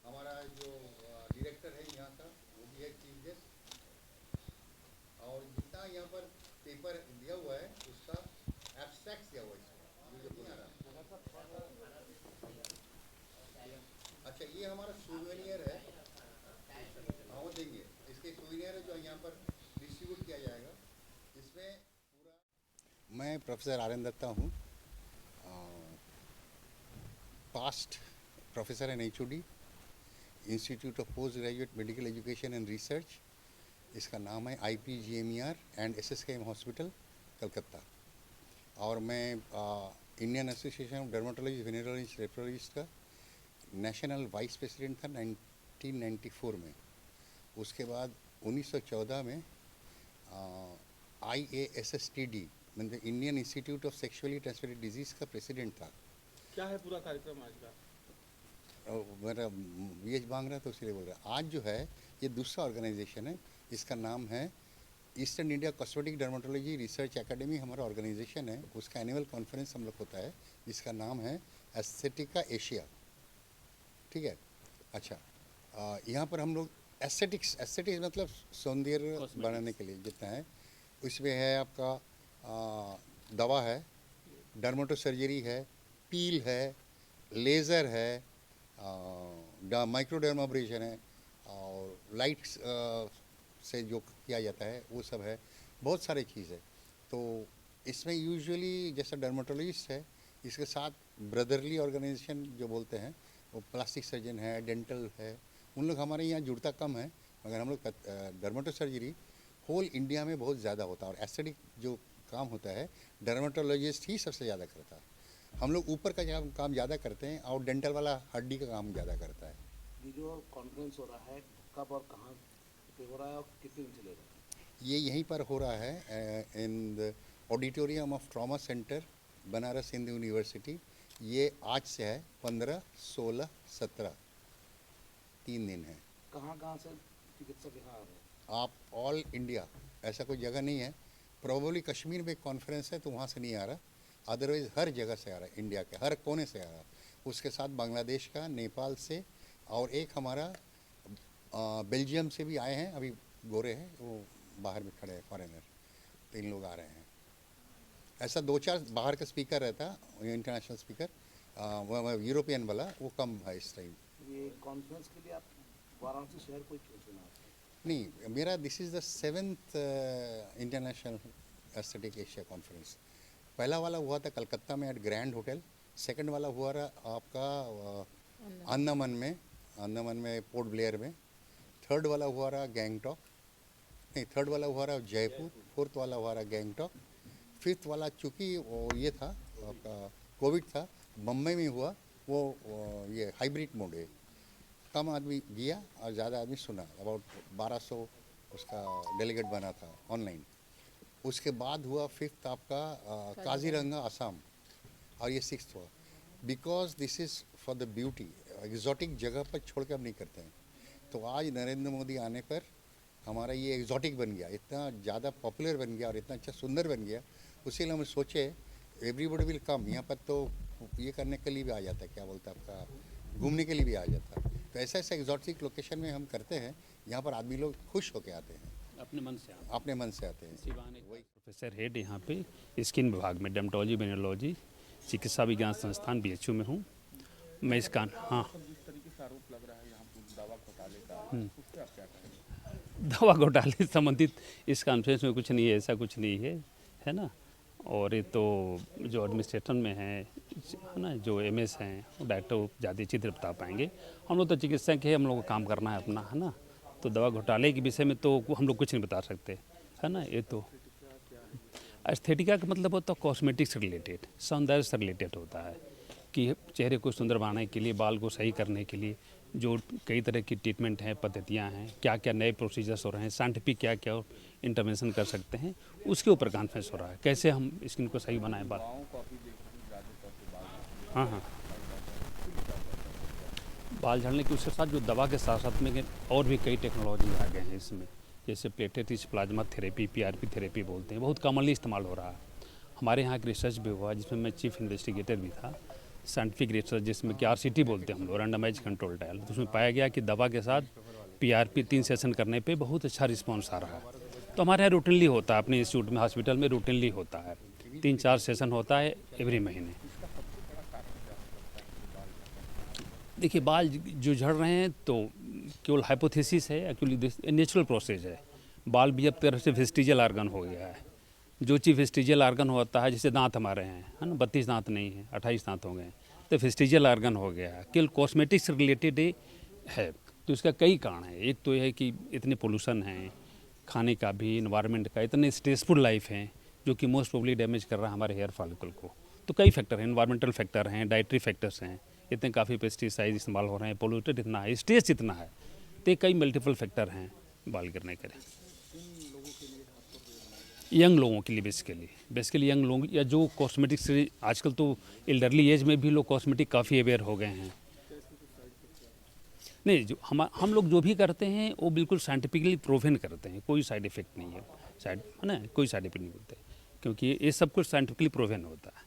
हमारा जो डायरेक्टर है यहाँ का वो भी है चीफ गेस्ट। और जितना यहाँ पर पेपर दिया हुआ है उसका एब्स्ट्रैक्ट दिया हुआ है इसमें जो बना रहा है। अच्छा, ये हमारा सुवेनियर है। हाँ, वो देंगे। इसके सुवेनियर है जो यहाँ पर डिस्ट्रीब्यूट किया जाएगा। इसमें पूरा मैं प्रोफेसर आर्यन दत्ता हूँ, past professor and HOD, institute of post graduate medical education and research. इसका नाम है IPGMER and SSKM hospital Calcutta. और मैं Indian association of dermatology venereologist leprologist का नेशनल वाइस प्रेसिडेंट था 1994 में। उसके बाद 1914 में IASSTD मतलब Indian institute of sexually transmitted disease का प्रेसिडेंट था। क्या है पूरा कार्यक्रम आज का? मेरा VH बांग्रा तो इसलिए बोल रहा। आज जो है ये दूसरा ऑर्गेनाइजेशन है, इसका नाम है eastern India cosmetic dermatology research academy. हमारा ऑर्गेनाइजेशन है, उसका एनुअल कॉन्फ्रेंस हम लोग होता है जिसका नाम है एस्थेटिका एशिया। ठीक है। अच्छा, यहाँ पर हम लोग एस्थेटिक्स मतलब सौंदर्य बनाने के लिए जितना है उसमें है आपका दवा है, डर्मेटो सर्जरी है, पील है, लेज़र है, माइक्रोडर्माब्रेशन है और लाइट्स से जो किया जाता है वो सब है। बहुत सारे चीज़ है। तो इसमें यूजुअली जैसा डर्मेटोलॉजिस्ट है, इसके साथ ब्रदरली ऑर्गेनाइजेशन जो बोलते हैं वो प्लास्टिक सर्जन है, डेंटल है, उन लोग हमारे यहाँ जुड़ता कम है। मगर हम लोग डर्मेटो सर्जरी होल इंडिया में बहुत ज़्यादा होता है। और एस्थेटिक जो काम होता है डर्मेटोलॉजिस्ट ही सबसे ज़्यादा करता है। हम लोग ऊपर का काम ज़्यादा करते हैं और डेंटल वाला हड्डी का काम ज़्यादा करता है। ये जो कॉन्फ्रेंस हो रहा है कब और कहाँ पे हो रहा है और कितने दिन चलेगा? ये यहीं पर हो रहा है in the auditorium of trauma centre Banaras Hindu university. ये आज से है 15, 16, 17 3 दिन है। कहाँ से चिकित्सक यहाँ आ रहे हैं? आप ऑल इंडिया, ऐसा कोई जगह नहीं है। प्रोबेबली कश्मीर में एक कॉन्फ्रेंस है तो वहाँ से नहीं आ रहा, अदरवाइज़ हर जगह से आ रहा है, इंडिया के हर कोने से आ रहा है। उसके साथ बांग्लादेश का, नेपाल से और एक हमारा बेल्जियम से भी आए हैं। अभी गोरे हैं वो बाहर में खड़े हैं फॉरेनर, 3 लोग आ रहे हैं। ऐसा 2-4 बाहर का स्पीकर रहता, इंटरनेशनल स्पीकर, यूरोपियन वाला वो कम है इस टाइम। ये कॉन्फ्रेंस के लिए आप वाराणसी शहर को क्यों चुना? नहीं, मेरा this is the 7th international aesthetic Asia conference. पहला वाला हुआ था कलकत्ता में एट ग्रैंड होटल। सेकंड वाला हुआ रहा आपका अंडमान में पोर्ट ब्लेयर में। थर्ड वाला हुआ रहा गैंगटॉक, नहीं थर्ड वाला हुआ रहा जयपुर। फोर्थ वाला हुआ रहा गैंगटॉक। फिफ्थ वाला चूँकि वो ये था आपका कोविड था, बम्बई में हुआ वो ये हाइब्रिड मोड है। कम आदमी गया और ज़्यादा आदमी सुना। अबाउट 1200 उसका डेलीगेट बना था ऑनलाइन। उसके बाद हुआ फिफ्थ आपका काजीरंगा असम, और ये 6th हुआ। Because this is for the beauty, exotic जगह पर छोड़ के हम नहीं करते हैं। तो आज नरेंद्र मोदी आने पर हमारा ये एग्जॉटिक बन गया, इतना ज़्यादा पॉपुलर बन गया और इतना अच्छा सुंदर बन गया। उसी लिए हम सोचे एवरीबडी विल कम। यहाँ पर तो ये करने के लिए भी आ जाता है, क्या बोलते हैं आपका, घूमने के लिए भी आ जाता है। तो ऐसा एग्जॉटिक लोकेशन में हम करते हैं, यहाँ पर आदमी लोग खुश होकर आते हैं, अपने मन से आते हैं। वही प्रोफेसर हेड यहाँ पे स्किन विभाग में डर्मेटोलॉजी वेनेरोलॉजी चिकित्सा विज्ञान संस्थान BHU में हूँ मैं। इसका हाँ, जिस तरीके से आरोप लग रहा है यहाँ दवा घोटाले का, उस पर आप क्या कहेंगे? दवा घोटाले से संबंधित इस कॉन्फ्रेंस में कुछ नहीं है, ऐसा कुछ नहीं है ना। और ये तो जो एडमिनिस्ट्रेशन में है ना, जो MS हैं डॉक्टर ज़्यादा अच्छी तरह बता पाएंगे। हम लोग तो चिकित्सक है, हम लोग को काम करना है अपना, है ना। तो दवा घोटाले के विषय में तो हम लोग कुछ नहीं बता सकते, है ना। ये तो एस्थेटिका का मतलब होता है कॉस्मेटिक्स से रिलेटेड, सौंदर्य से रिलेटेड होता है कि चेहरे को सुंदर बनाने के लिए, बाल को सही करने के लिए जो कई तरह की ट्रीटमेंट हैं, पद्धतियां हैं, क्या क्या नए प्रोसीजर्स हो रहे हैं, साइंटिफिक क्या क्या इंटरवेंशन कर सकते हैं, उसके ऊपर कॉन्फ्रेंस हो रहा है। कैसे हम स्किन को सही बनाएं, बाल। हाँ, बाल झाड़ने के उसके साथ जो दवा के साथ साथ में और भी कई टेक्नोलॉजी आ गए हैं इसमें, जैसे plated rich plasma therapy, PRP therapy बोलते हैं, बहुत कॉमनली इस्तेमाल हो रहा है। हमारे यहाँ एक रिसर्च भी हुआ जिसमें मैं चीफ इन्वेस्टिगेटर भी था। साइंटिफिक रिसर्च जिसमें कि RCT बोलते हैं हम लोग, रैंडमाइज कंट्रोल ट्रायल, तो उसमें पाया गया कि दवा के साथ PRP 3 सेशन करने पे बहुत अच्छा रिस्पॉन्स आ रहा है। तो हमारे यहाँ रूटीनली होता है, अपने इंस्टीट्यूट में हॉस्पिटल में रूटीनली होता है, 3-4 सेशन होता है एवरी महीने। देखिए बाल जो झड़ रहे हैं तो केवल हाइपोथेसिस है, एक्चुअली नेचुरल प्रोसेस है। बाल भी अब तरह से वेस्टिजियल आर्गन हो गया है। जो चीज़ वेस्टिजियल आर्गन होता है, जैसे दांत हमारे हैं, है ना, 32 दांत नहीं है, 28 दांत हो गए, तो वेस्टिजियल आर्गन हो गया है। केवल कॉस्मेटिक्स रिलेटेड है, तो इसका कई कारण है। एक तो यह है कि इतने पोल्यूशन हैं, खाने का भी, इन्वायरमेंट का, इतने स्ट्रेसफुल लाइफ है जो कि मोस्ट प्रोबली डैमेज कर रहा है हमारे हेयर फॉलिकल को। तो कई फैक्टर हैं, इन्वायरमेंटल फैक्टर हैं, डाइटरी फैक्टर्स हैं, इतने काफ़ी पेस्टिसाइड इस्तेमाल हो रहे हैं, पोल्यूटेड इतना है, स्ट्रेस इतना है, तो कई मल्टीपल फैक्टर हैं बाल गिरने के। यंग लोगों के लिए बेसिकली यंग लोग, या जो कॉस्मेटिक्स, आजकल तो एल्डरली एज में भी लोग कॉस्मेटिक काफ़ी अवेयर हो गए हैं। नहीं, जो हम लोग जो भी करते हैं वो बिल्कुल साइंटिफिकली प्रूवन करते हैं, कोई साइड इफेक्ट नहीं है, है ना, कोई साइड इफेक्ट नहीं होते, क्योंकि ये सब कुछ साइंटिफिकली प्रूवन होता है।